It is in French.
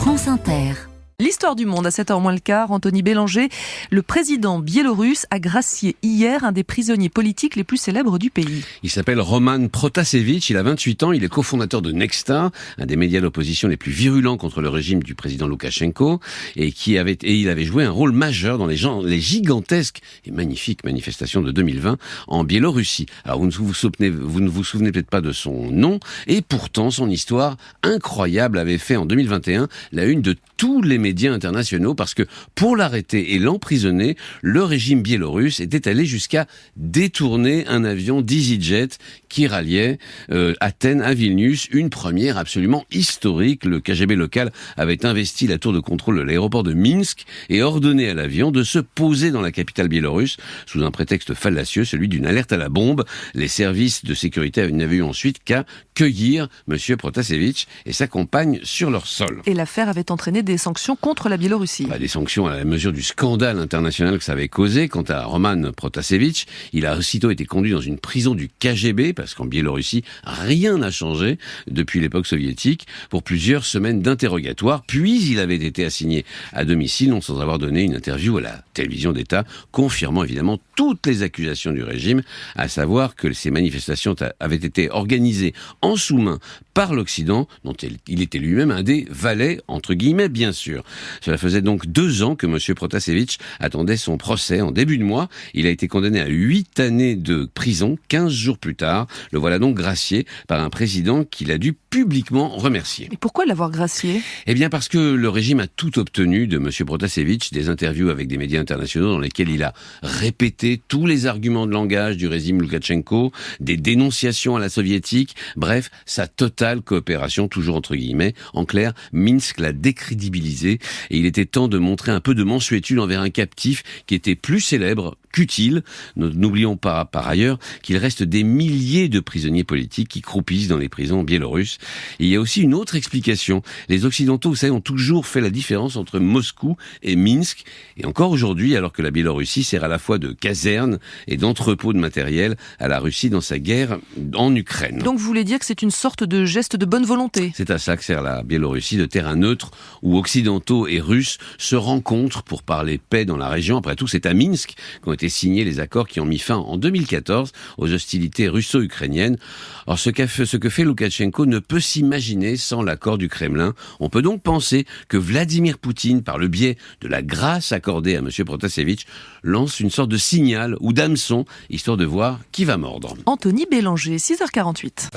France Inter. L'histoire du monde à 7h moins le quart, Anthony Bélanger, le président biélorusse a gracié hier un des prisonniers politiques les plus célèbres du pays. Il s'appelle Roman Protasevich, il a 28 ans, il est cofondateur de Nexta, un des médias d'opposition les plus virulents contre le régime du président Loukachenko, et il avait joué un rôle majeur dans les gigantesques et magnifiques manifestations de 2020 en Biélorussie. Alors vous ne vous souvenez peut-être pas de son nom, et pourtant son histoire incroyable avait fait en 2021 la une de tous les médias internationaux, parce que pour l'arrêter et l'emprisonner, le régime biélorusse était allé jusqu'à détourner un avion d'EasyJet qui ralliait Athènes à Vilnius, une première absolument historique. Le KGB local avait investi la tour de contrôle de l'aéroport de Minsk et ordonné à l'avion de se poser dans la capitale biélorusse sous un prétexte fallacieux, celui d'une alerte à la bombe. Les services de sécurité n'avaient eu ensuite qu'à cueillir M. Protasevich et sa compagne sur leur sol. Et l'affaire avait entraîné des sanctions contre la Biélorussie. Des sanctions à la mesure du scandale international que ça avait causé. Quant à Roman Protasevich, il a aussitôt été conduit dans une prison du KGB, parce qu'en Biélorussie, rien n'a changé depuis l'époque soviétique, pour plusieurs semaines d'interrogatoire. Puis il avait été assigné à domicile, non sans avoir donné une interview à la télévision d'État, confirmant évidemment toutes les accusations du régime, à savoir que ces manifestations avaient été organisées en sous-main par l'Occident, dont il était lui-même un des valets, entre guillemets, bien sûr. Cela faisait donc 2 ans que M. Protasevich attendait son procès en début de mois. Il a été condamné à 8 années de prison, 15 jours plus tard. Le voilà donc gracié par un président qu'il a dû publiquement remercier. Et pourquoi l'avoir gracié ? Eh bien parce que le régime a tout obtenu de M. Protasevich, des interviews avec des médias internationaux dans lesquels il a répété tous les arguments de langage du régime Loukachenko, des dénonciations à la soviétique, bref, sa totale coopération, toujours entre guillemets. En clair, Minsk l'a décrédibilisé et il était temps de montrer un peu de mansuétude envers un captif qui était plus célèbre qu'utile. N'oublions pas par ailleurs qu'il reste des milliers de prisonniers politiques qui croupissent dans les prisons biélorusses. Et il y a aussi une autre explication. Les Occidentaux, vous savez, ont toujours fait la différence entre Moscou et Minsk. Et encore aujourd'hui, alors que la Biélorussie sert à la fois de caserne et d'entrepôt de matériel à la Russie dans sa guerre en Ukraine. Donc vous voulez dire que c'est une sorte de geste de bonne volonté ? C'est à ça que sert la Biélorussie, de terrain neutre où Occidentaux et Russes se rencontrent pour parler paix dans la région. Après tout, c'est à Minsk qu'ont été signés les accords qui ont mis fin en 2014 aux hostilités russo-ukrainiennes. Or, ce que fait Loukachenko ne peut s'imaginer sans l'accord du Kremlin. On peut donc penser que Vladimir Poutine, par le biais de la grâce accordée à M. Protasevich, lance une sorte de signal ou d'hameçon, histoire de voir qui va mordre. Anthony Bélanger, 6h48.